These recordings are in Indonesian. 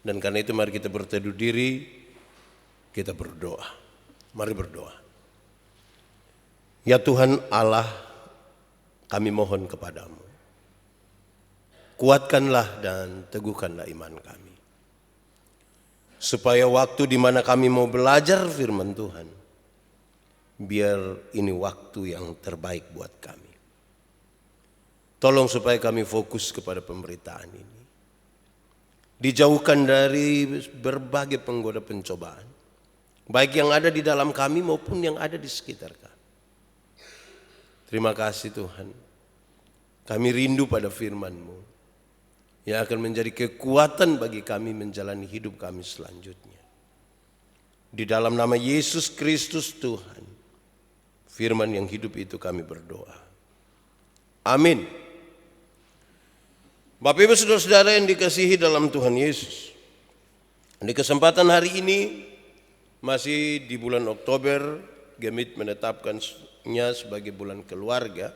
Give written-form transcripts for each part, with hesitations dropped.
Dan karena itu mari kita berteduh diri, kita berdoa. Mari berdoa. Ya Tuhan Allah, kami mohon kepadamu, kuatkanlah dan teguhkanlah iman kami. Supaya waktu di mana kami mau belajar firman Tuhan, biar ini waktu yang terbaik buat kami. Tolong supaya kami fokus kepada pemberitaan ini. Dijauhkan dari berbagai penggoda pencobaan, baik yang ada di dalam kami maupun yang ada di sekitar kami. Terima kasih Tuhan. Kami rindu pada firman-Mu yang akan menjadi kekuatan bagi kami menjalani hidup kami selanjutnya. Di dalam nama Yesus Kristus Tuhan, firman yang hidup itu kami berdoa. Amin. Bapak Ibu Saudara-saudara yang dikasihi dalam Tuhan Yesus, di kesempatan hari ini masih di bulan Oktober, Gemit menetapkannya sebagai bulan keluarga.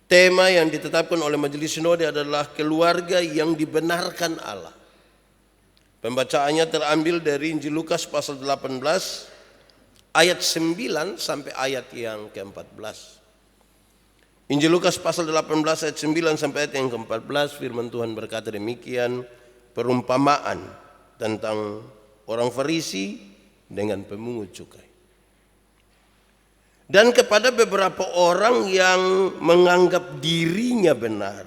Tema yang ditetapkan oleh Majelis Sinode adalah keluarga yang dibenarkan Allah. Pembacaannya terambil dari Injil Lukas pasal 18 ayat 9 sampai ayat yang ke-14. Injil Lukas pasal 18 ayat 9 sampai ayat yang ke-14, firman Tuhan berkata demikian, perumpamaan tentang orang Farisi dengan pemungut cukai. Dan kepada beberapa orang yang menganggap dirinya benar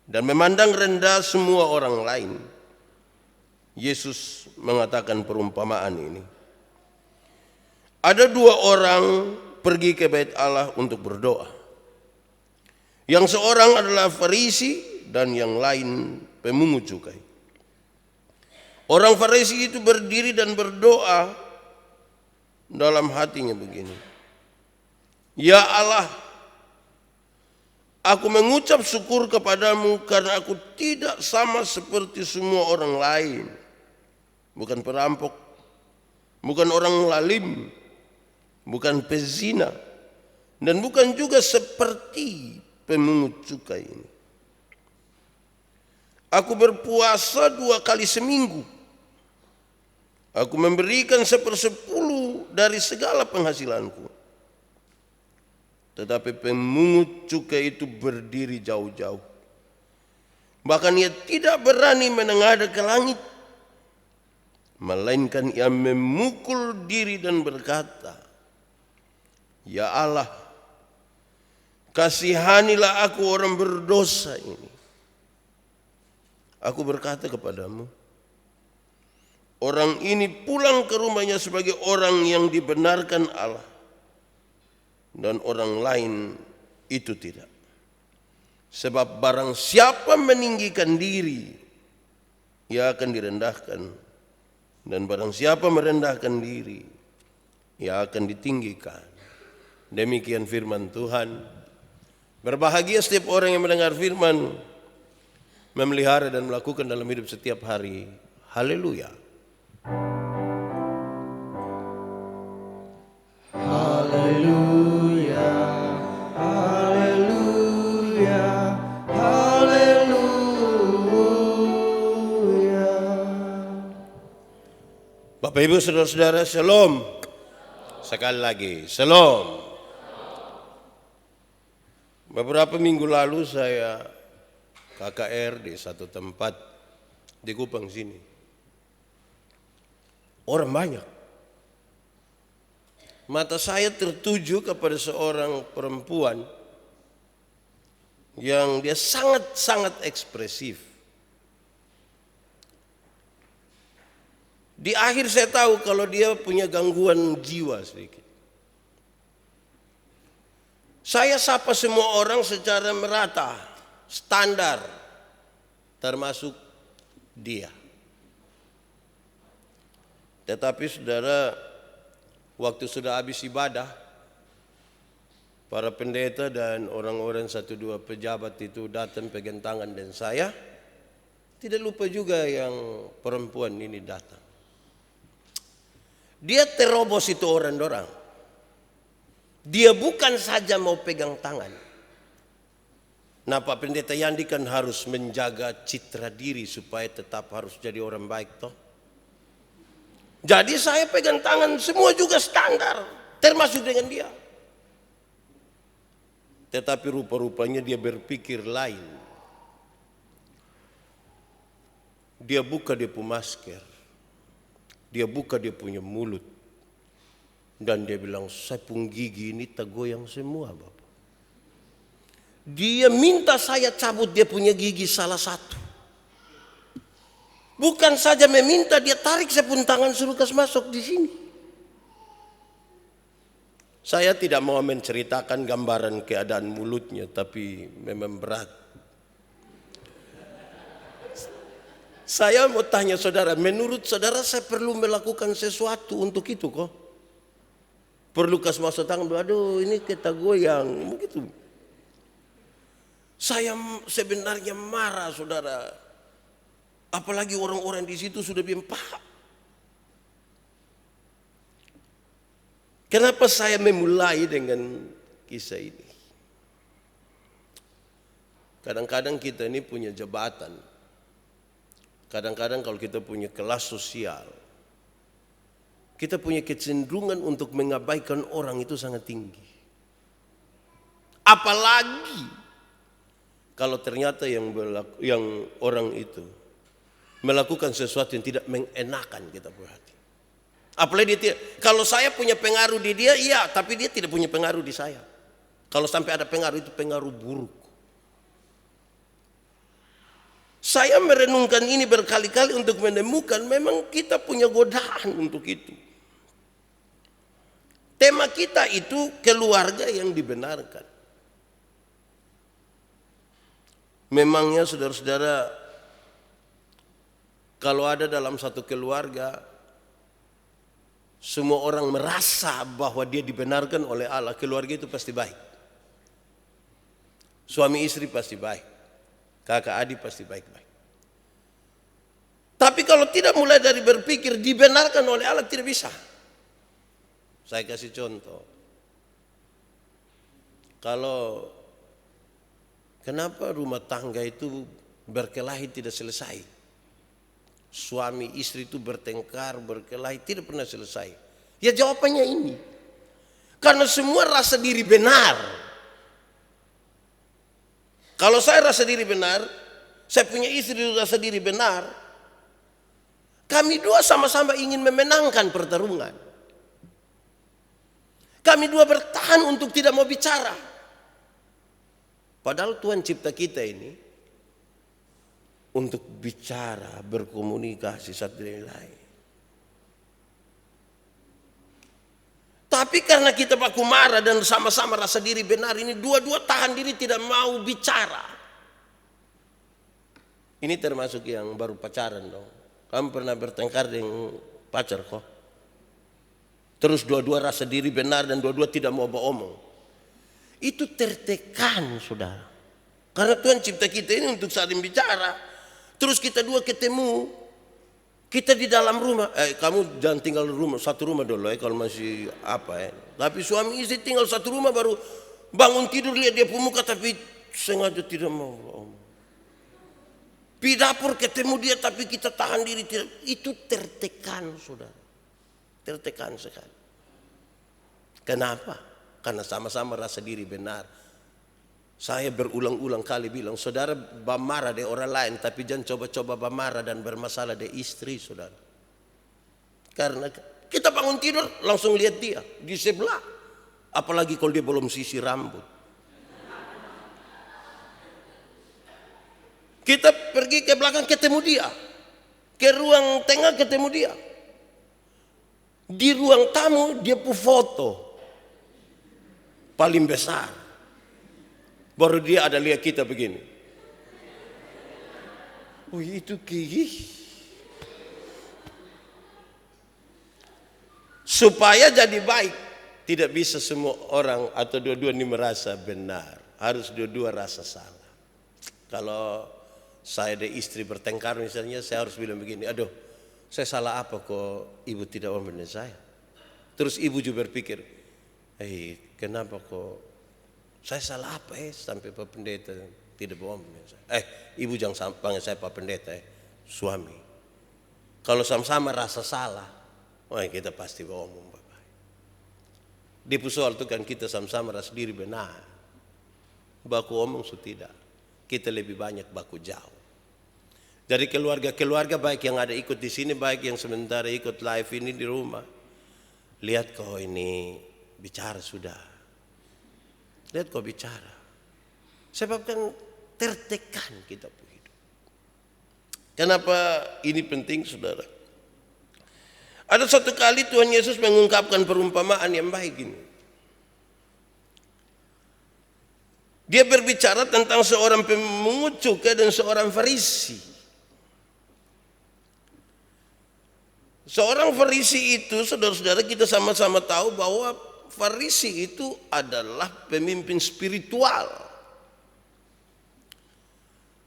dan memandang rendah semua orang lain, Yesus mengatakan perumpamaan ini. Ada dua orang pergi ke bait Allah untuk berdoa. Yang seorang adalah Farisi dan yang lain pemungut cukai. Orang Farisi itu berdiri dan berdoa dalam hatinya begini. Ya Allah, aku mengucap syukur kepadamu karena aku tidak sama seperti semua orang lain. Bukan perampok, bukan orang lalim, bukan pezina, dan bukan juga seperti pemungut cukai ini. Aku berpuasa 2 kali seminggu. Aku memberikan 1/10 dari segala penghasilanku. Tetapi pemungut cukai itu berdiri jauh-jauh. Bahkan ia tidak berani menengadah ke langit, melainkan ia memukul diri dan berkata, Ya Allah, kasihanilah aku orang berdosa ini. Aku berkata kepadamu, orang ini pulang ke rumahnya sebagai orang yang dibenarkan Allah, dan orang lain itu tidak. Sebab barang siapa meninggikan diri, ia akan direndahkan. Dan barang siapa merendahkan diri, ia akan ditinggikan. Demikian firman Tuhan. Berbahagia setiap orang yang mendengar firman, memelihara dan melakukan dalam hidup setiap hari. Haleluya. Haleluya, haleluya, haleluya. Bapak Ibu Saudara-saudara, shalom. Sekali lagi, shalom. Beberapa minggu lalu saya KKR di satu tempat di Kupang sini. Orang banyak. Mata saya tertuju kepada seorang perempuan yang dia sangat-sangat ekspresif. Di akhir saya tahu kalau dia punya gangguan jiwa sedikit. Saya sapa semua orang secara merata, standar, termasuk dia. Tetapi saudara, waktu sudah habis ibadah, para pendeta dan orang-orang 1-2 pejabat itu datang pegang tangan dan saya. Tidak lupa juga yang perempuan ini datang. Dia terobos itu orang-orang. Dia bukan saja mau pegang tangan. Nah, Pak Pendeta Yandi kan harus menjaga citra diri supaya tetap harus jadi orang baik toh. Jadi saya pegang tangan semua juga standar, termasuk dengan dia. Tetapi rupa-rupanya dia berpikir lain. Dia buka dia punya masker. Dia buka dia punya mulut. Dan dia bilang, saya pun gigi ini tergoyang semua Bapak. Dia minta saya cabut dia punya gigi salah satu. Bukan saja meminta, dia tarik saya pun tangan suruh kas masuk di sini. Saya tidak mau menceritakan gambaran keadaan mulutnya, tapi memang berat. Saya mau tanya saudara, menurut saudara saya perlu melakukan sesuatu untuk itu kok? Perlu kas masuk tangan, aduh ini kita goyang, begitu. Saya sebenarnya marah saudara. Apalagi orang-orang di situ sudah bilang, Pak, kenapa saya memulai dengan kisah ini? Kadang-kadang kita ini punya jabatan. Kadang-kadang kalau kita punya kelas sosial, kita punya kecenderungan untuk mengabaikan orang itu sangat tinggi. Apalagi kalau ternyata yang orang itu melakukan sesuatu yang tidak mengenakan kita punya hati. Apalagi dia tidak, kalau saya punya pengaruh di dia, iya, tapi dia tidak punya pengaruh di saya. Kalau sampai ada pengaruh itu pengaruh buruk. Saya merenungkan ini berkali-kali untuk menemukan memang kita punya godaan untuk itu. Tema kita itu keluarga yang dibenarkan. Memangnya saudara-saudara, kalau ada dalam satu keluarga, semua orang merasa bahwa dia dibenarkan oleh Allah, keluarga itu pasti baik. Suami istri pasti baik, kakak adik pasti baik-baik. Tapi kalau tidak mulai dari berpikir dibenarkan oleh Allah, tidak bisa. Saya kasih contoh. Kenapa rumah tangga itu berkelahi tidak selesai? Suami istri itu bertengkar, berkelahi tidak pernah selesai. Ya jawabannya ini. Karena semua rasa diri benar. Kalau saya rasa diri benar, saya punya istri rasa diri benar, kami dua sama-sama ingin memenangkan pertarungan. Kami dua bertahan untuk tidak mau bicara. Padahal Tuhan cipta kita ini untuk bicara, berkomunikasi satu dengan lain. Tapi karena kita baku marah dan sama-sama rasa diri benar, ini dua-dua tahan diri tidak mau bicara. Ini termasuk yang baru pacaran dong. Kamu pernah bertengkar dengan pacar kok? Terus dua-dua rasa diri benar dan dua-dua tidak mau beromong. Itu tertekan saudara. Karena Tuhan cipta kita ini untuk saling bicara. Terus kita dua ketemu. Kita di dalam rumah. Kamu jangan tinggal di rumah, satu rumah dulu kalau masih apa. Tapi suami istri tinggal satu rumah baru bangun tidur lihat dia pemuka tapi sengaja tidak mau beromong. Di dapur ketemu dia tapi kita tahan diri tidak. Itu tertekan saudara. Tertekan sekali. Kenapa? Karena sama-sama rasa diri benar. Saya berulang-ulang kali bilang, saudara marah dari orang lain, tapi jangan coba-coba marah dan bermasalah dari istri saudara. Karena kita bangun tidur langsung lihat dia di sebelah. Apalagi kalau dia belum sisir rambut. Kita pergi ke belakang ketemu dia. Ke ruang tengah ketemu dia. Di ruang tamu dia pu foto. Paling besar. Baru dia ada lihat kita begini. Oh itu gigi. Supaya jadi baik. Tidak bisa semua orang atau dua-dua ini merasa benar. Harus dua-dua rasa salah. Kalau saya dan istri bertengkar misalnya, saya harus bilang begini. Aduh, saya salah apa kok ibu tidak mau benar saya? Terus ibu juga berpikir, kenapa kok saya salah apa sampai Pak Pendeta Tidak bohong. Ibu jangan panggil saya Pak Pendeta, suami. Kalau sama-sama rasa salah, kita pasti bohong. Di soal itu kan kita sama-sama rasa diri benar. Baku omong tidak. Kita lebih banyak baku jauh. Dari keluarga-keluarga baik yang ada ikut di sini, baik yang sementara ikut live ini di rumah. Lihat kau ini bicara sudah. Lihat kau bicara. Sebab kan tertekan kita hidup. Kenapa ini penting, saudara? Ada satu kali Tuhan Yesus mengungkapkan perumpamaan yang baik ini. Dia berbicara tentang seorang pemungut cukai dan seorang Farisi. Seorang Farisi itu, saudara-saudara, kita sama-sama tahu bahwa Farisi itu adalah pemimpin spiritual.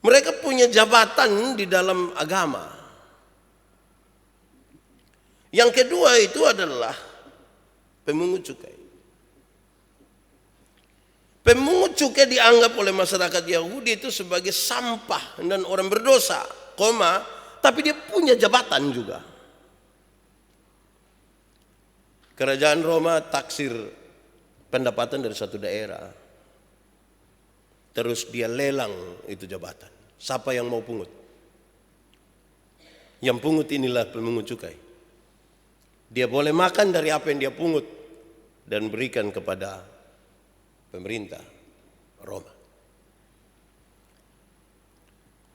Mereka punya jabatan di dalam agama. Yang kedua itu adalah pemungut cukai. Pemungut cukai dianggap oleh masyarakat Yahudi itu sebagai sampah dan orang berdosa, tapi dia punya jabatan juga. Kerajaan Roma taksir pendapatan dari satu daerah. Terus dia lelang itu jabatan. Siapa yang mau pungut? Yang pungut inilah pemungut cukai. Dia boleh makan dari apa yang dia pungut dan berikan kepada pemerintah Roma.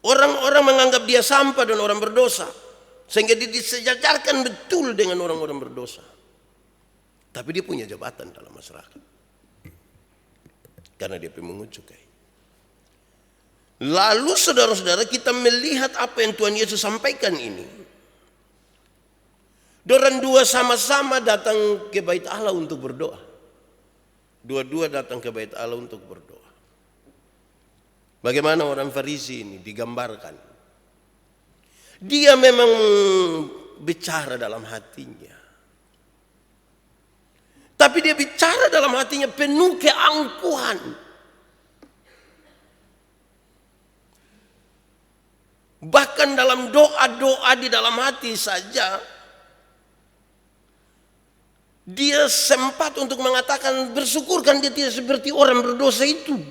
Orang-orang menganggap dia sampah dan orang berdosa, sehingga dia disejajarkan betul dengan orang-orang berdosa. Tapi dia punya jabatan dalam masyarakat karena dia pemungut cukai. Lalu saudara-saudara, kita melihat apa yang Tuhan Yesus sampaikan ini. Dorang dua sama-sama datang ke bait Allah untuk berdoa. Dua-dua datang ke bait Allah untuk berdoa. Bagaimana orang Farisi ini digambarkan? Dia memang bicara dalam hatinya. Tapi dia bicara dalam hatinya penuh keangkuhan. Bahkan dalam doa-doa di dalam hati saja, dia sempat untuk mengatakan bersyukurkan dia tidak seperti orang berdosa itu.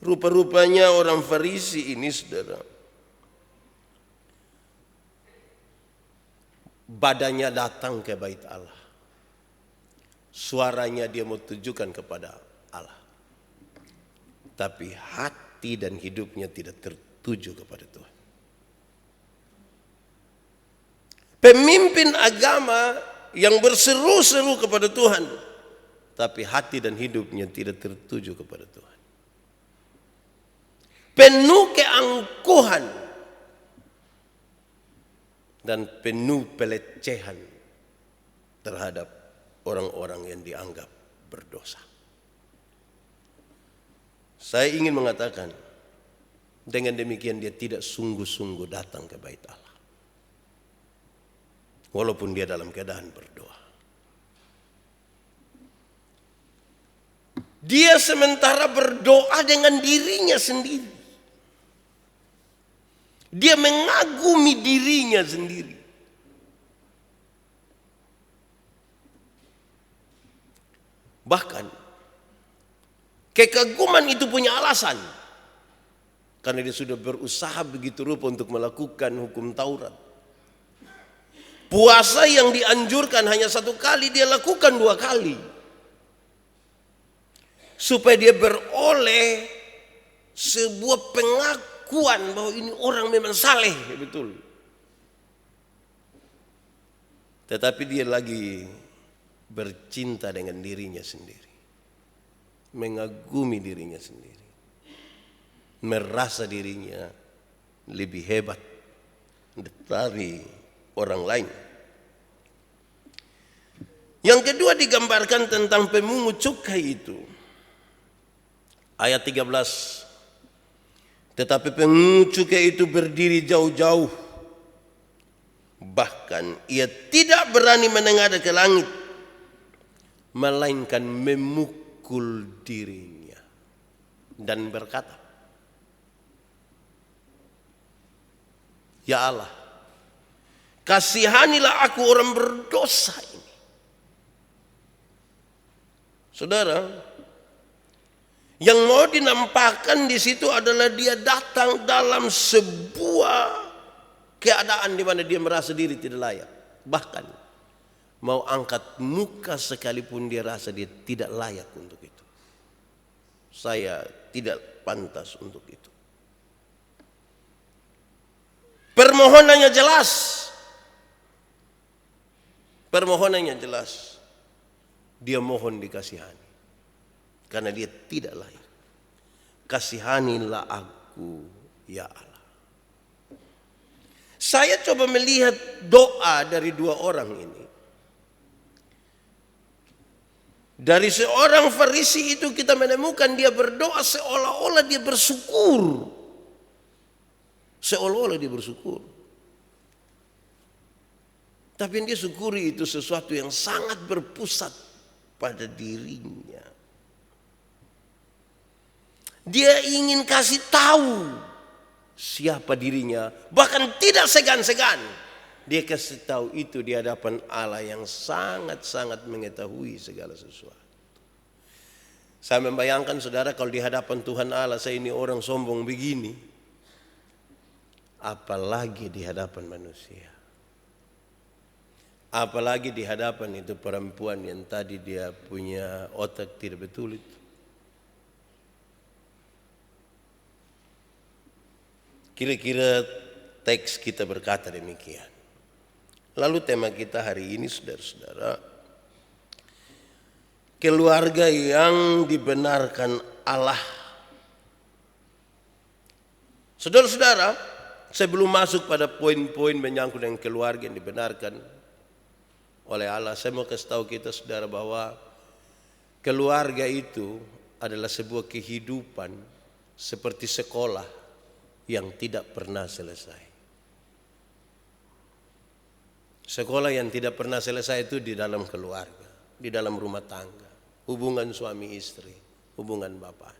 Rupa-rupanya orang Farisi ini, saudara, badannya datang ke bait Allah. Suaranya dia mau tujukan kepada Allah. Tapi hati dan hidupnya tidak tertuju kepada Tuhan. Pemimpin agama yang berseru-seru kepada Tuhan, tapi hati dan hidupnya tidak tertuju kepada Tuhan. Penuh keangkuhan dan penuh pelecehan terhadap orang-orang yang dianggap berdosa. Saya ingin mengatakan, dengan demikian dia tidak sungguh-sungguh datang ke bait Allah. Walaupun dia dalam keadaan berdoa. Dia sementara berdoa dengan dirinya sendiri. Dia mengagumi dirinya sendiri. Bahkan kekaguman itu punya alasan. Karena dia sudah berusaha begitu rupa untuk melakukan hukum Taurat. Puasa yang dianjurkan hanya 1 kali, dia lakukan 2 kali. Supaya dia beroleh sebuah pengakuan bahwa ini orang memang saleh, betul. Tetapi dia lagi bercinta dengan dirinya sendiri. Mengagumi dirinya sendiri. Merasa dirinya lebih hebat dari orang lain. Yang kedua digambarkan tentang pemungut cukai itu. Ayat 13. Tetapi pemungut cukai itu berdiri jauh-jauh. Bahkan ia tidak berani menengadah ke langit. melainkan memukul dirinya dan berkata, "Ya Allah, kasihanilah aku orang berdosa ini." Saudara, yang mau dinampakkan di situ adalah dia datang dalam sebuah keadaan di mana dia merasa diri tidak layak. Bahkan mau angkat muka sekalipun dia rasa dia tidak layak untuk itu. Saya tidak pantas untuk itu. Permohonannya jelas. Permohonannya jelas. Dia mohon dikasihani. Karena dia tidak layak. Kasihanilah aku, ya Allah. Saya coba melihat doa dari dua orang ini. Dari seorang Farisi itu kita menemukan dia berdoa seolah-olah dia bersyukur. Seolah-olah dia bersyukur. Tapi yang dia syukuri itu sesuatu yang sangat berpusat pada dirinya. Dia ingin kasih tahu siapa dirinya, bahkan tidak segan-segan. Dia kasih tahu itu di hadapan Allah yang sangat-sangat mengetahui segala sesuatu. Saya membayangkan saudara kalau di hadapan Tuhan Allah saya ini orang sombong begini, apalagi di hadapan manusia. Apalagi di hadapan itu perempuan yang tadi dia punya otak tidak betul itu. Kira-kira teks kita berkata demikian. Lalu tema kita hari ini saudara-saudara, keluarga yang dibenarkan Allah. Saudara-saudara, sebelum masuk pada poin-poin menyangkut dengan keluarga yang dibenarkan oleh Allah, saya mau kasih tahu kita saudara bahwa keluarga itu adalah sebuah kehidupan seperti sekolah yang tidak pernah selesai. Sekolah yang tidak pernah selesai itu di dalam keluarga, di dalam rumah tangga, hubungan suami istri, hubungan bapak.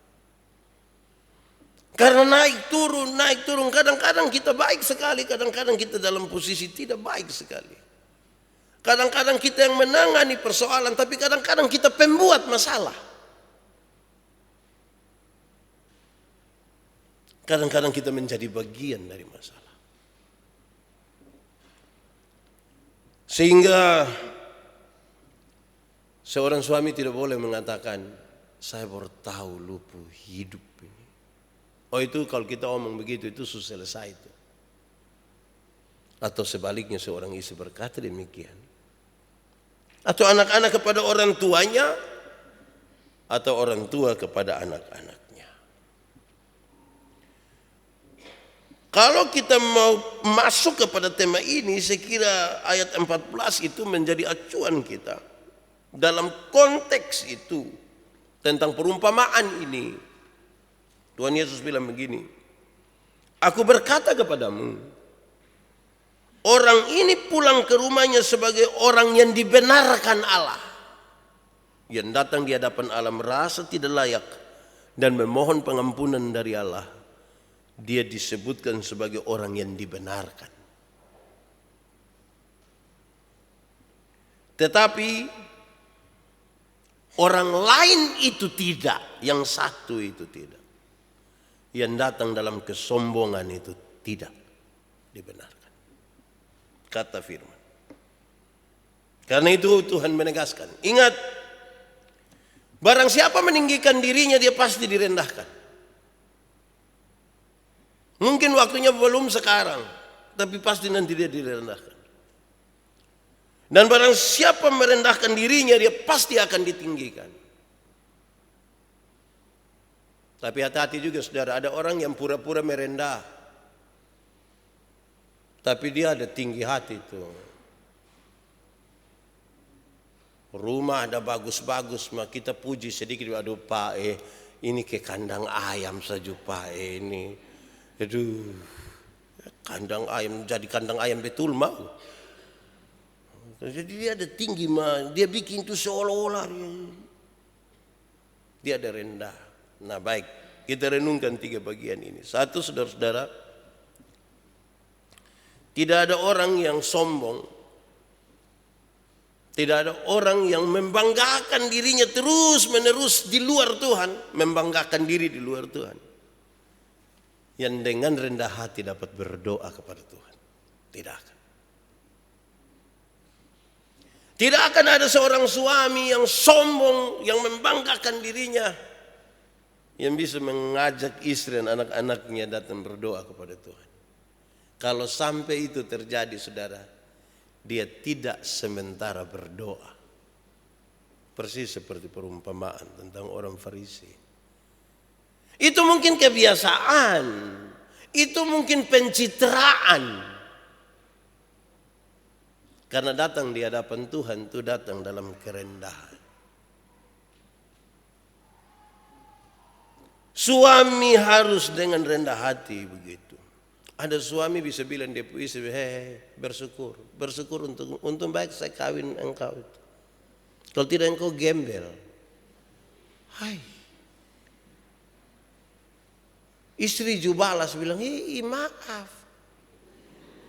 Karena naik turun, kadang-kadang kita baik sekali, kadang-kadang kita dalam posisi tidak baik sekali. Kadang-kadang kita yang menangani persoalan, tapi kadang-kadang kita pembuat masalah. Kadang-kadang kita menjadi bagian dari masalah. Sehingga seorang suami tidak boleh mengatakan, saya baru tahu lupu hidup ini. Oh itu kalau kita omong begitu itu sudah selesai itu. Atau sebaliknya seorang istri berkata demikian. Atau anak-anak kepada orang tuanya. Atau orang tua kepada anak-anak. Kalau kita mau masuk kepada tema ini, saya kira ayat 14 itu menjadi acuan kita. Dalam konteks itu, tentang perumpamaan ini, Tuhan Yesus bilang begini, "Aku berkata kepadamu, orang ini pulang ke rumahnya sebagai orang yang dibenarkan Allah. Yang datang di hadapan Allah merasa tidak layak dan memohon pengampunan dari Allah. Dia disebutkan sebagai orang yang dibenarkan. Tetapi orang lain itu tidak, yang satu itu tidak. Yang datang dalam kesombongan itu tidak dibenarkan." Kata firman. Karena itu Tuhan menegaskan, ingat, barang siapa meninggikan dirinya dia pasti direndahkan. Mungkin waktunya belum sekarang, tapi pasti nanti dia direndahkan. Dan barang siapa merendahkan dirinya, dia pasti akan ditinggikan. Tapi hati-hati juga saudara, ada orang yang pura-pura merendah, tapi dia ada tinggi hati tuh. Rumah ada bagus-bagus, mah kita puji sedikit, aduh Pak ini ke kandang ayam saja Pak ini. Aduh, kandang ayam, jadi kandang ayam betul mau. Jadi dia ada tinggi, dia bikin itu seolah-olah dia ada rendah. Nah baik, kita renungkan 3 bagian ini. Satu, saudara-saudara, tidak ada orang yang sombong, tidak ada orang yang membanggakan dirinya terus-menerus di luar Tuhan, membanggakan diri di luar Tuhan, yang dengan rendah hati dapat berdoa kepada Tuhan. Tidak akan. Tidak akan ada seorang suami yang sombong, yang membanggakan dirinya, yang bisa mengajak istri dan anak-anaknya datang berdoa kepada Tuhan. Kalau sampai itu terjadi, saudara, dia tidak sementara berdoa. Persis seperti perumpamaan tentang orang Farisi. Itu mungkin kebiasaan, itu mungkin pencitraan. Karena datang di hadapan Tuhan itu datang dalam kerendahan. Suami harus dengan rendah hati begitu. Ada suami bisa bilang dia istri, bersyukur. Bersyukur untuk baik saya kawin engkau itu. Kalau tidak engkau gembel. Hai. Istri juga balas bilang, maaf.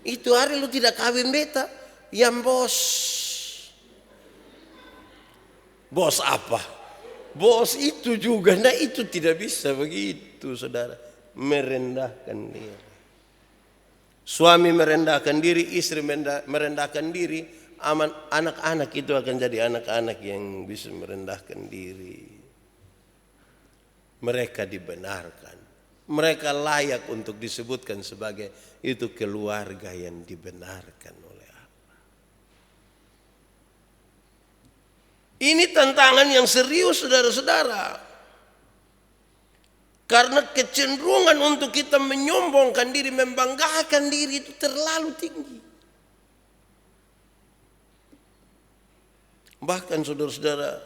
Itu hari lu tidak kawin beta. Yang bos apa? Bos itu juga. Nah itu tidak bisa begitu, saudara. Merendahkan diri. Suami merendahkan diri, istri merendahkan diri. Anak-anak itu akan jadi anak-anak yang bisa merendahkan diri. Mereka dibenarkan. Mereka layak untuk disebutkan sebagai itu keluarga yang dibenarkan. Ini tantangan yang serius, saudara-saudara. Karena kecenderungan untuk kita menyombongkan diri, membanggakan diri itu terlalu tinggi. Bahkan saudara-saudara,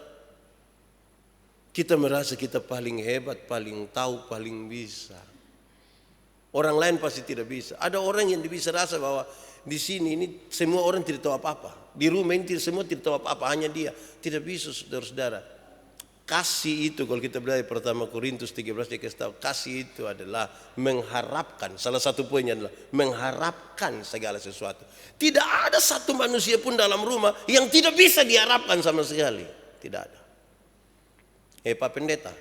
kita merasa kita paling hebat, paling tahu, paling bisa. Orang lain pasti tidak bisa. Ada orang yang bisa rasa bahwa di sini ini semua orang tidak tahu apa-apa. Di rumah ini semua tidak tahu apa-apa, hanya dia. Tidak bisa, saudara-saudara. Kasih itu, kalau kita belajar pertama Korintus 13, dia kasih tahu, kasih itu adalah mengharapkan. Salah satu poinnya adalah mengharapkan segala sesuatu. Tidak ada satu manusia pun dalam rumah yang tidak bisa diharapkan sama sekali. Tidak ada. Pak Pendeta,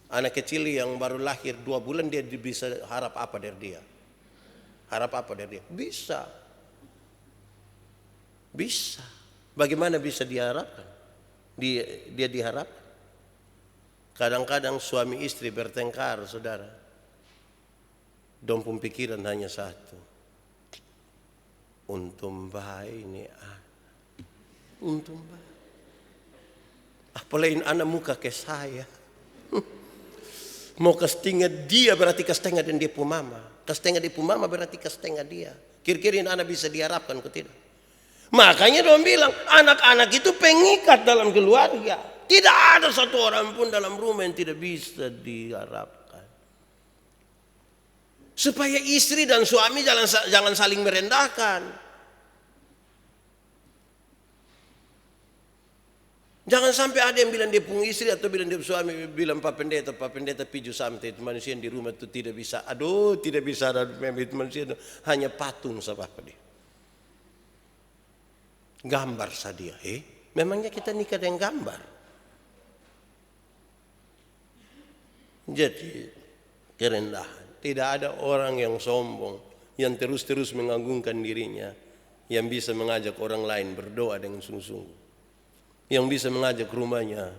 anak kecil yang baru lahir 2 bulan, dia bisa harap apa dari dia? Harap apa dari dia? Bisa. Bisa. Bagaimana bisa diharapkan? Dia diharap. Kadang-kadang suami istri bertengkar, saudara. Dompung pikiran hanya satu. Untung baik ini anak. Untung baik. Apalagi anak muka ke saya. Mau kastingnya dia berarti kastingnya dan dia pu mama. Kastingnya dia pu mama berarti kastingnya dia. Kira-kira ini anak bisa diharapkan atau tidak? Makanya dia bilang anak-anak itu pengikat dalam keluarga. Tidak ada satu orang pun dalam rumah yang tidak bisa diharapkan. Supaya istri dan suami jangan saling merendahkan. Jangan sampai ada yang bilang dia punya istri atau bilang dia suami, bilang Pak Pendeta piju sampai manusia yang di rumah itu tidak bisa. Aduh, tidak bisa ada manusia itu hanya patung sama apa dia. Gambar saja. Memangnya kita nikah dengan gambar? Jadi kerendahan. Tidak ada orang yang sombong, yang terus-terus mengagungkan dirinya, yang bisa mengajak orang lain berdoa dengan sungguh-sungguh, yang bisa mengajak rumahnya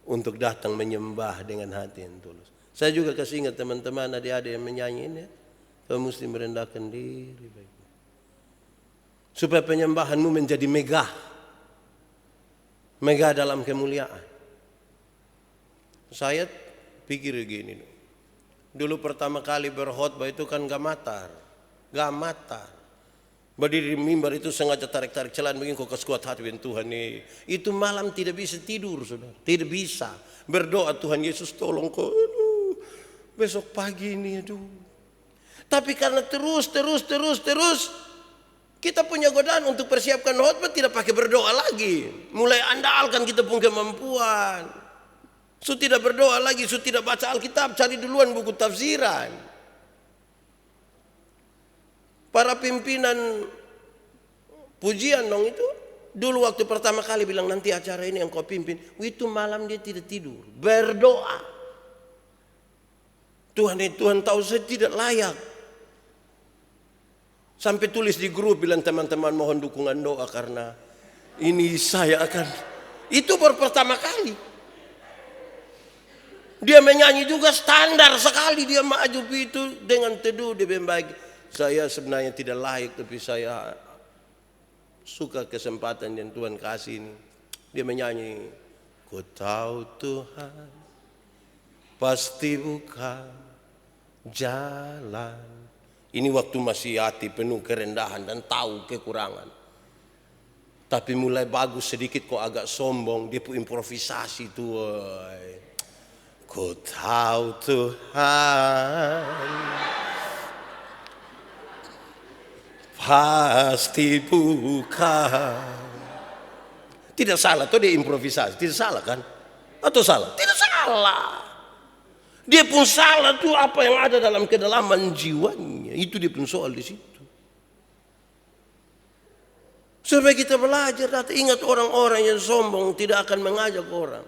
untuk datang menyembah dengan hati yang tulus. Saya juga kasih ingat teman-teman adik-adik yang menyanyi ini, kau mesti merendahkan diri. Supaya penyembahanmu menjadi megah. Megah dalam kemuliaan. Saya pikir begini. Dulu pertama kali berkhotbah itu kan gamatar. Berdiri di mimbar itu sengaja tarik-tarik celana begini, kok kuat hati dengan Tuhan nih. Itu malam tidak bisa tidur, saudara. Tidak bisa. Berdoa, Tuhan Yesus tolong kau. Besok pagi ini, aduh. Tapi karena terus Kita punya godaan untuk persiapkan khotbah tidak pakai berdoa lagi. Mulai andalkan kita punya kemampuan. Su tidak berdoa lagi, su tidak baca Alkitab, cari duluan buku tafsiran. Para pimpinan pujian dong itu dulu waktu pertama kali bilang nanti acara ini yang kau pimpin, itu malam dia tidak tidur, berdoa. Tuhan tahu saya tidak layak. Sampai tulis di grup bilang teman-teman mohon dukungan doa karena ini saya akan. Itu baru pertama kali. Dia menyanyi juga standar sekali, dia maju itu dengan teduh dia baik. Saya sebenarnya tidak layak tapi saya suka kesempatan yang Tuhan kasih ini. Dia menyanyi, ku tahu Tuhan pasti buka jalan. Ini waktu masih hati penuh kerendahan dan tahu kekurangan. Tapi mulai bagus sedikit kok agak sombong. Dia pun improvisasi tuh. Ku tahu Tuhan pasti buka. Tidak salah tuh dia improvisasi. Tidak salah kan? Atau salah? Tidak salah. Dia pun salah tuh apa yang ada dalam kedalaman jiwanya. Itu dia pun soal di situ. Supaya kita belajar, ingat orang-orang yang sombong tidak akan mengajak orang.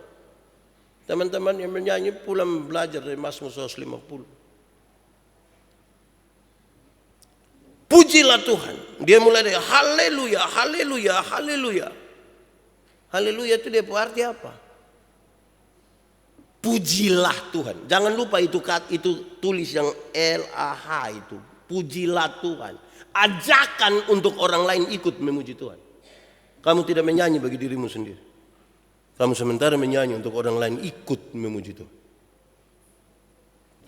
Teman-teman yang menyanyi pulang belajar dari Mazmur 150. Pujilah Tuhan. Dia mulai dari haleluya, haleluya, haleluya. Haleluya itu dia arti apa? Pujilah Tuhan. Jangan lupa itu tulis yang LAH itu. Pujilah Tuhan. Ajakan untuk orang lain ikut memuji Tuhan. Kamu tidak menyanyi bagi dirimu sendiri. Kamu sementara menyanyi untuk orang lain ikut memuji Tuhan.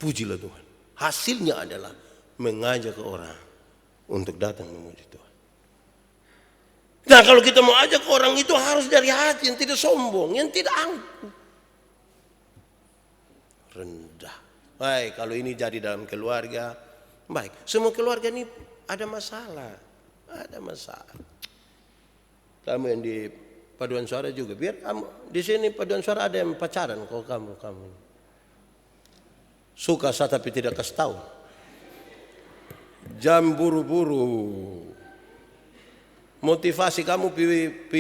Pujilah Tuhan. Hasilnya adalah mengajak orang untuk datang memuji Tuhan. Nah kalau kita mau ajak orang itu harus dari hati yang tidak sombong, yang tidak angkuh. Rendah. Baik, kalau ini jadi dalam keluarga, baik. Semua keluarga ini ada masalah. Ada masalah. Kamu yang di paduan suara juga, biar kamu di sini paduan suara ada yang pacaran kok kamu. Suka saya tapi tidak kasih tahu. Jam buru-buru. Motivasi kamu pi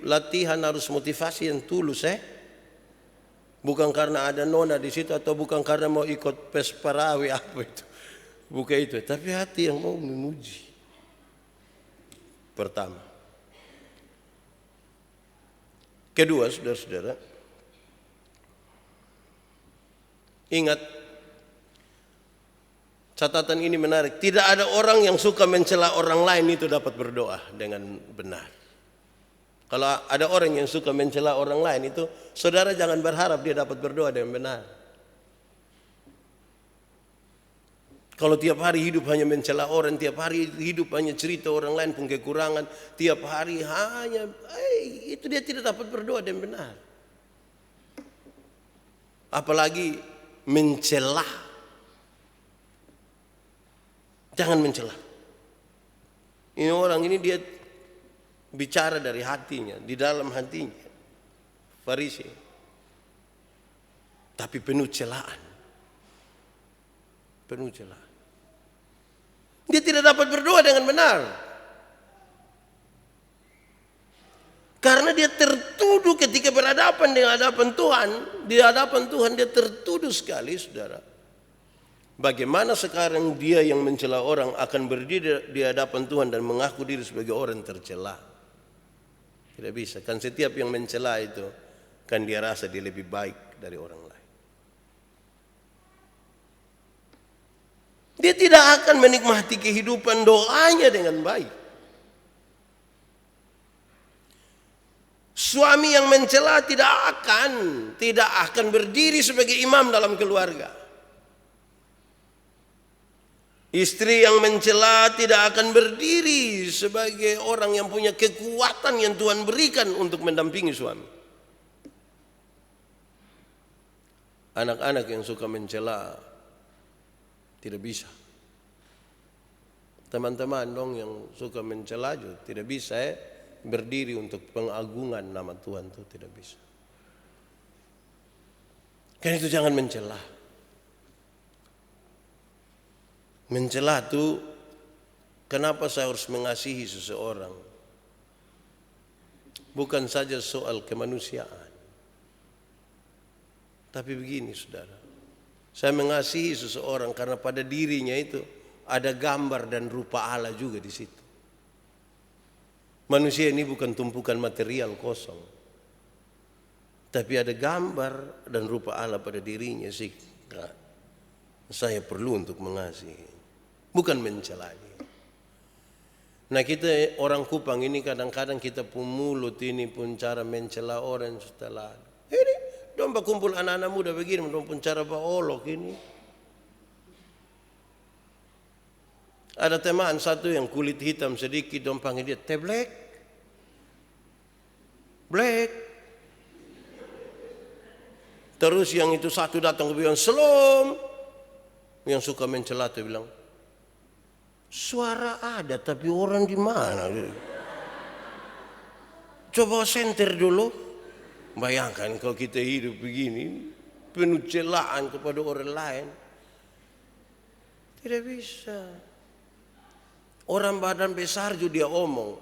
latihan harus motivasi yang tulus Bukan karena ada nona di situ atau bukan karena mau ikut pes parawi apa itu. Bukan itu, tapi hati yang mau memuji. Pertama. Kedua, saudara-saudara, ingat catatan ini menarik. Tidak ada orang yang suka mencela orang lain itu dapat berdoa dengan benar. Kalau ada orang yang suka mencela orang lain itu, saudara jangan berharap dia dapat berdoa dengan benar. Kalau tiap hari hidup hanya mencela orang, tiap hari hidup hanya cerita orang lain pun kekurangan, tiap hari hanya itu dia tidak dapat berdoa dengan benar. Apalagi mencela. Jangan mencela. Ini orang ini dia bicara dari hatinya, di dalam hatinya. Farisi. Tapi penuh celaan. Penuh celaan. Dia tidak dapat berdoa dengan benar. Karena dia tertuduh ketika berhadapan dengan hadapan Tuhan. Di hadapan Tuhan dia tertuduh sekali, saudara. Bagaimana sekarang dia yang mencela orang akan berdiri di hadapan Tuhan dan mengaku diri sebagai orang tercela? Tidak bisa. Kan setiap yang mencela itu kan dia rasa dia lebih baik dari orang lain. Dia tidak akan menikmati kehidupan doanya dengan baik. Suami yang mencela tidak akan berdiri sebagai imam dalam keluarga. Istri yang mencela tidak akan berdiri sebagai orang yang punya kekuatan yang Tuhan berikan untuk mendampingi suami. Anak-anak yang suka mencela tidak bisa. teman-teman dong yang suka mencela juga tidak bisa berdiri untuk pengagungan nama Tuhan itu tidak bisa. Karena itu jangan mencela. Mencela itu kenapa saya harus mengasihi seseorang? Bukan saja soal kemanusiaan. Tapi begini saudara. Saya mengasihi seseorang karena pada dirinya itu ada gambar dan rupa Allah juga di situ. Manusia ini bukan tumpukan material kosong. Tapi ada gambar dan rupa Allah pada dirinya sih. Saya perlu untuk mengasihi. Bukan mencela dia. Nah kita orang Kupang ini kadang-kadang kita pun mulut ini pun cara mencela orang setelah ini dong kumpul anak-anak muda begini dong pun cara baolok ini. Ada teman satu yang kulit hitam sedikit dong panggil dia teh black. Black. Terus yang itu satu datang ke bilang selom. Yang suka mencela itu bilang suara ada tapi orang di mana? Coba senter dulu. Bayangkan kalau kita hidup begini penuh celaan kepada orang lain. Tidak bisa. Orang badan besar juga dia omong.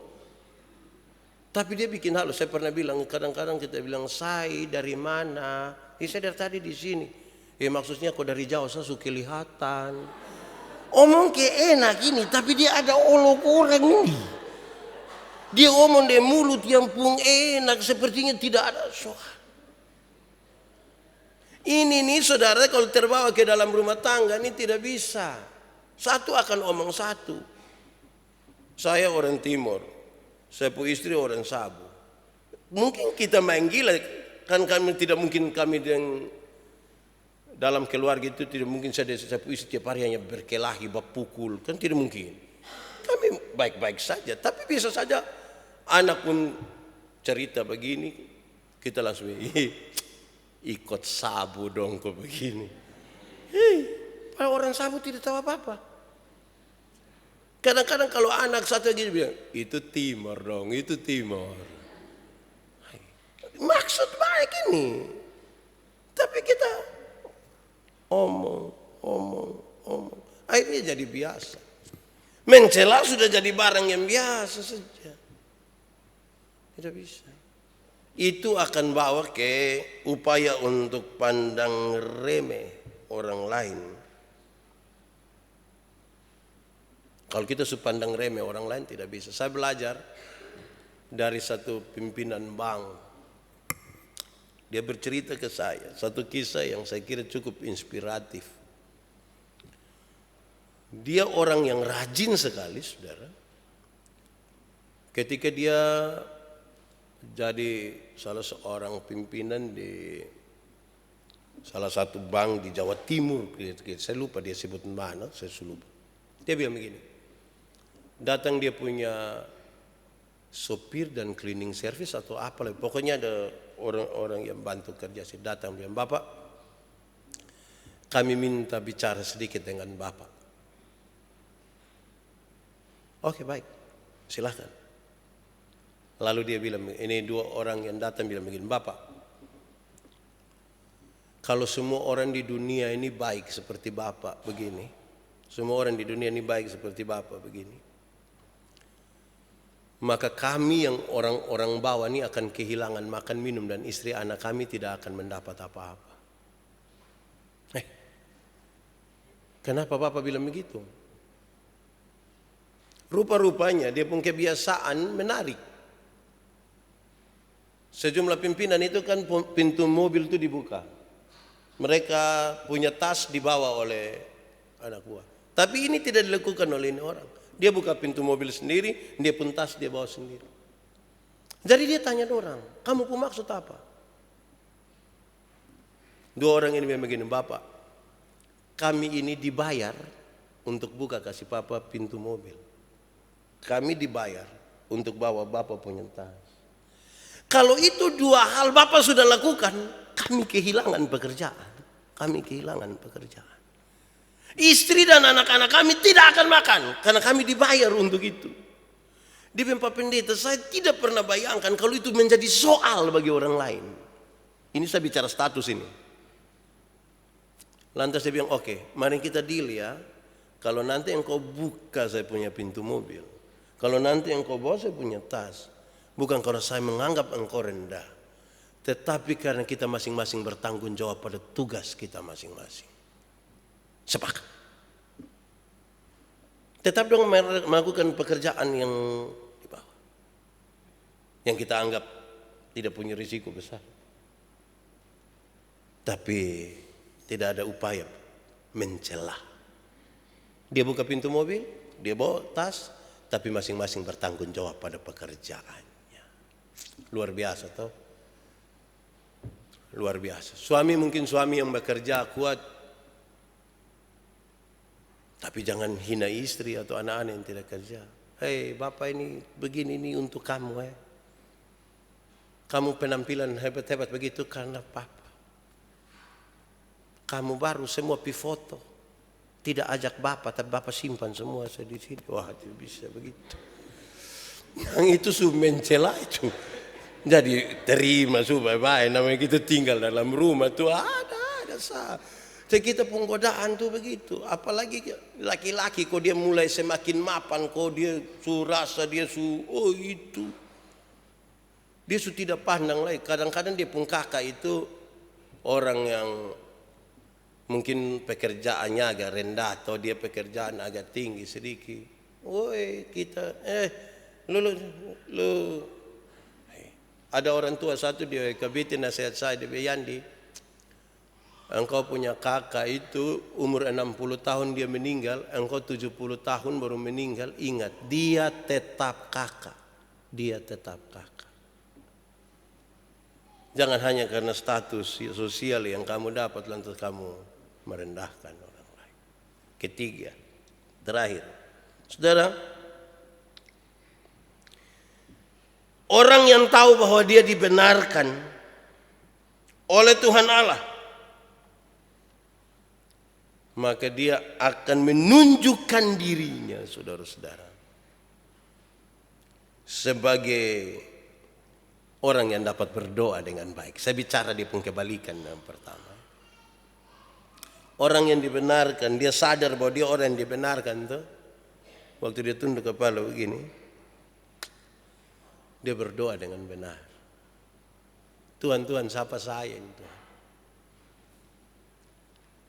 Tapi dia bikin halus. Saya pernah bilang kadang-kadang kita bilang saya dari mana? Saya dari tadi di sini. Maksudnya kok dari jauh saya suka kelihatan. Omong kayak enak ini, tapi dia ada olok orang ini. Dia omong dari mulut yang pun enak, sepertinya tidak ada soal. Ini nih saudara kalau terbawa ke dalam rumah tangga ini tidak bisa. Satu akan omong satu. Saya orang Timur, saya punya istri orang Sabu. Mungkin kita main gila, kan kami tidak mungkin kami dengan dalam keluarga itu tidak mungkin saya istri tiap hari hanya berkelahi, berpukul, kan tidak mungkin. Kami baik-baik saja, tapi bisa saja anak pun cerita begini, kita langsung ikut Sabu dong kok begini. Orang Sabu tidak tahu apa-apa. Kadang-kadang kalau anak satu lagi bilang, itu Timur dong, itu Timur. Maksud baik ini, tapi kita omong. Akhirnya jadi biasa. Mencela sudah jadi barang yang biasa saja. Tidak bisa. Itu akan bawa ke upaya untuk pandang remeh orang lain. Kalau kita pandang remeh orang lain tidak bisa. Saya belajar dari satu pimpinan bank. Dia bercerita ke saya satu kisah yang saya kira cukup inspiratif. Dia orang yang rajin sekali, saudara. Ketika dia jadi salah seorang pimpinan di salah satu bank di Jawa Timur, saya lupa dia sebut mana, saya lupa. Dia bilang begini, datang dia punya sopir dan cleaning service atau apa lagi, pokoknya ada orang-orang yang bantu kerja. Saya datang bilang, Bapak, kami minta bicara sedikit dengan Bapak. Oke, baik, silahkan. Lalu dia bilang, ini dua orang yang datang bilang begini, Bapak, kalau semua orang di dunia ini baik seperti Bapak begini, semua orang di dunia ini baik seperti Bapak begini, maka kami yang orang-orang bawah ini akan kehilangan makan minum dan istri anak kami tidak akan mendapat apa-apa. Kenapa Bapak bilang begitu? Rupa-rupanya dia punya kebiasaan menarik. Sejumlah pimpinan itu kan pintu mobil itu dibuka. Mereka punya tas dibawa oleh anak buah. Tapi ini tidak dilakukan oleh ini orang. Dia buka pintu mobil sendiri, dia pun tas dia bawa sendiri. Jadi dia tanya orang, kamu pun maksud apa? Dua orang ini memang begini, Bapak, kami ini dibayar untuk buka kasih Papa pintu mobil. Kami dibayar untuk bawa Bapak punya tas. Kalau itu dua hal Bapak sudah lakukan, kami kehilangan pekerjaan. Kami kehilangan pekerjaan. Istri dan anak-anak kami tidak akan makan karena kami dibayar untuk itu. Dia bilang, Pak Pendeta, saya tidak pernah bayangkan kalau itu menjadi soal bagi orang lain. Ini saya bicara status ini. Lantas dia bilang, oke, mari kita deal ya. Kalau nanti engkau buka saya punya pintu mobil, kalau nanti engkau bawa saya punya tas, bukan karena saya menganggap engkau rendah, tetapi karena kita masing-masing bertanggung jawab pada tugas kita masing-masing. Sepakat. Tetap dong melakukan pekerjaan yang di bawah, yang kita anggap tidak punya risiko besar. Tapi tidak ada upaya mencela. Dia buka pintu mobil, dia bawa tas, tapi masing-masing bertanggung jawab pada pekerjaannya. Luar biasa toh. Luar biasa. Suami mungkin suami yang bekerja kuat, tapi jangan hina istri atau anak-anak yang tidak kerja. Hei, bapak ini begini ini untuk kamu. Kamu penampilan hebat-hebat begitu karena papa. Kamu baru semua pi foto. Tidak ajak bapak, tapi bapak simpan semua saya di sini. Wah, tidak bisa begitu. Yang itu mencela itu. Jadi terima baik-baik. Namanya kita tinggal dalam rumah tuh ada sah. Kita pun godaan tuh begitu. Apalagi laki-laki kok dia mulai semakin mapan, kok dia rasa dia oh itu. Dia tidak pandang lagi. Kadang-kadang dia pun kakak itu orang yang mungkin pekerjaannya agak rendah atau dia pekerjaan agak tinggi sedikit. Woi kita lu ada orang tua satu dia kabitin nasihat saya, dia bilang, Yandi, engkau punya kakak itu umur 60 tahun dia meninggal, engkau 70 tahun baru meninggal. Ingat, dia tetap kakak. Dia tetap kakak. Jangan hanya karena status sosial yang kamu dapat lantas kamu merendahkan orang lain. Ketiga, terakhir, saudara, orang yang tahu bahwa dia dibenarkan oleh Tuhan Allah, maka dia akan menunjukkan dirinya, saudara-saudara, sebagai orang yang dapat berdoa dengan baik. Saya bicara di kebalikan yang pertama. Orang yang dibenarkan, dia sadar bahwa dia orang yang dibenarkan tuh. Waktu dia tunduk kepala begini, dia berdoa dengan benar. Tuhan, siapa saya ini Tuhan?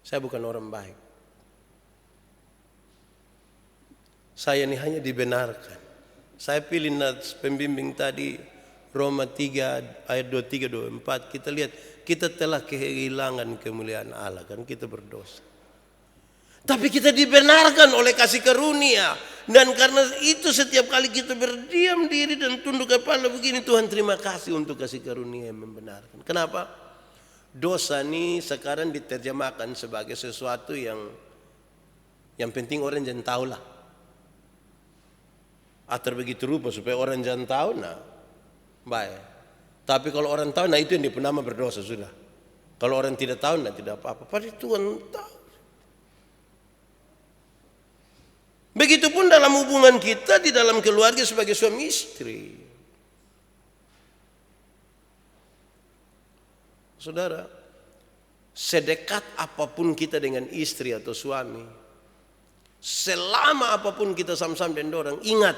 Saya bukan orang baik. Saya ini hanya dibenarkan. Saya pilih pembimbing tadi Roma 3 ayat 23-24. Kita lihat, kita telah kehilangan kemuliaan Allah kan, kita berdosa. Tapi kita dibenarkan oleh kasih karunia. Dan karena itu setiap kali kita berdiam diri dan tunduk kepala begini, Tuhan terima kasih untuk kasih karunia yang membenarkan. Kenapa? Dosa ini sekarang diterjemahkan sebagai sesuatu yang penting orang jangan tahu lah. Atau begitu rupa supaya orang jangan tahu, nah baik. Tapi kalau orang tahu, nah itu yang dipenama berdosa sudah. Kalau orang tidak tahu, nah tidak apa-apa. Padahal Tuhan tahu. Begitupun dalam hubungan kita di dalam keluarga sebagai suami istri. Saudara, sedekat apapun kita dengan istri atau suami, selama apapun kita sama-sama dengan orang, ingat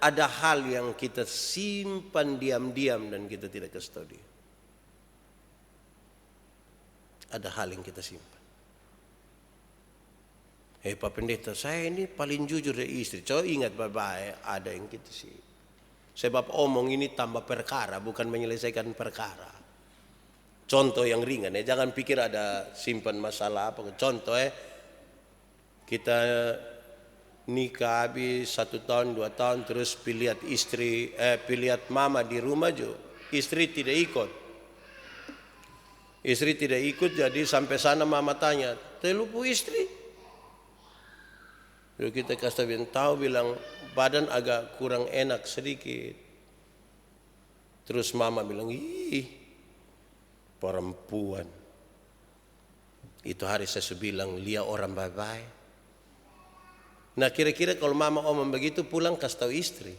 ada hal yang kita simpan diam-diam dan kita tidak kasih tahu dia. Ada hal yang kita simpan. Pak Pendeta, saya ini paling jujur dari istri. Coba ingat baik-baik, ada yang kita sih. Sebab omong ini tambah perkara, bukan menyelesaikan perkara. Contoh yang ringan ya, jangan pikir ada simpan masalah apa. Contoh kita nikah habis 1 tahun 2 tahun terus pilihat istri pilihat mama di rumah juga, istri tidak ikut. Istri tidak ikut, jadi sampai sana mama tanya, "Telupu istri?" Lalu kita kasih tahu bilang badan agak kurang enak sedikit. Terus mama bilang, "Ih, perempuan." Itu hari saya bilang, "Lihat orang baik-baik." Nah kira-kira kalau mama omong begitu pulang kasih tahu istri.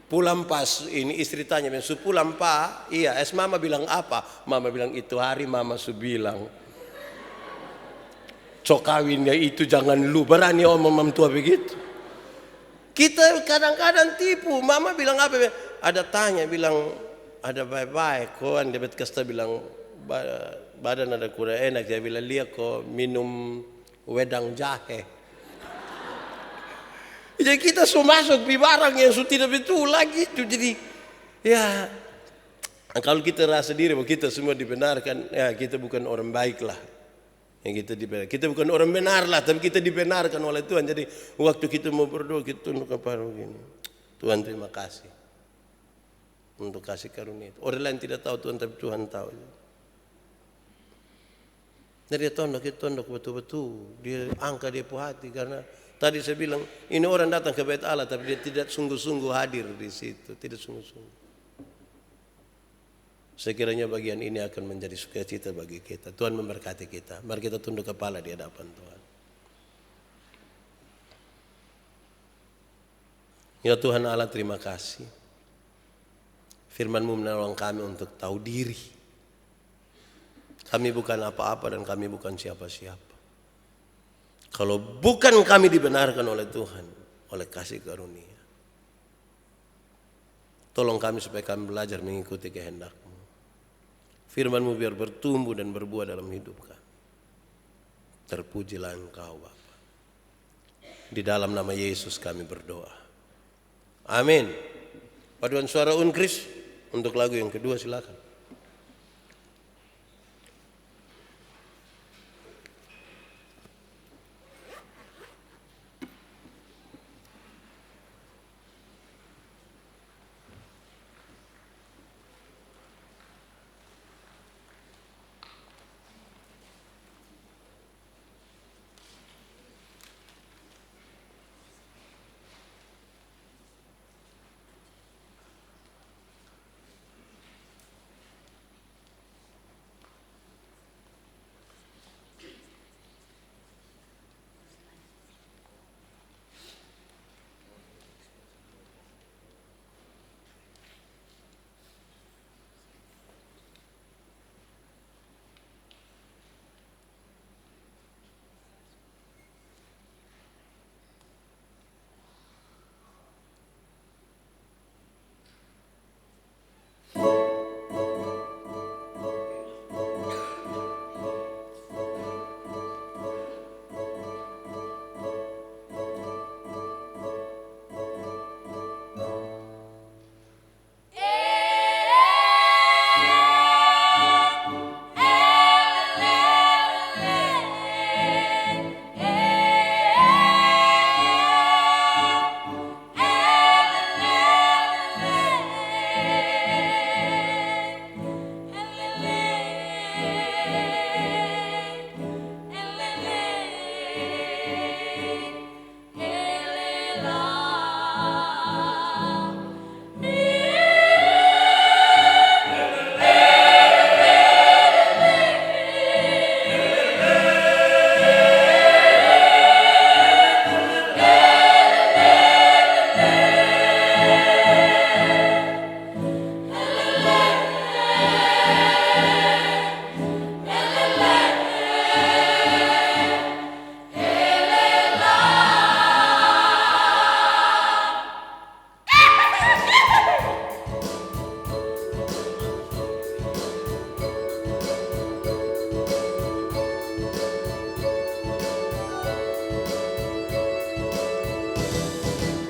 Pulang pas ini istri tanya, "Su pulang pak?" "Iya." "Es mama bilang apa?" Mama bilang, "Itu hari mama su bilang cok kawinnya itu jangan lu." Berani omong tua begitu. Kita kadang-kadang tipu. Mama bilang apa? Ada tanya bilang ada baik-baik kok. Dia kasta bilang badan ada kurang enak. Dia bilang lihat kok minum wedang jahe. Jadi kita masuk di barang yang tidak betul lagi itu. Jadi ya kalau kita rasa diri bahwa kita semua dibenarkan, ya kita bukan orang baik lah. Yang kita bukan orang benar lah, tapi kita dibenarkan oleh Tuhan. Jadi waktu kita mau berdoa kita tunduk kepada begini. Tuhan terima kasih untuk kasih karunia itu. Orang lain tidak tahu Tuhan, tapi Tuhan tahu. Jadi dia tunduk betul-betul. Dia angkat dia hati karena tadi saya bilang ini orang datang ke bait Allah, tapi dia tidak sungguh-sungguh hadir di situ, tidak sungguh-sungguh. Sekiranya bagian ini akan menjadi sukacita bagi kita. Tuhan memberkati kita. Mari kita tunduk kepala di hadapan Tuhan. Ya Tuhan Allah, terima kasih. Firman-Mu menolong kami untuk tahu diri. Kami bukan apa-apa dan kami bukan siapa-siapa. Kalau bukan kami dibenarkan oleh Tuhan, oleh kasih karunia. Tolong kami supaya kami belajar mengikuti kehendak-Mu. Firman-Mu biar bertumbuh dan berbuah dalam hidup kami. Terpujilah Engkau Bapa. Di dalam nama Yesus kami berdoa. Amin. Paduan suara unkris untuk lagu yang kedua silakan.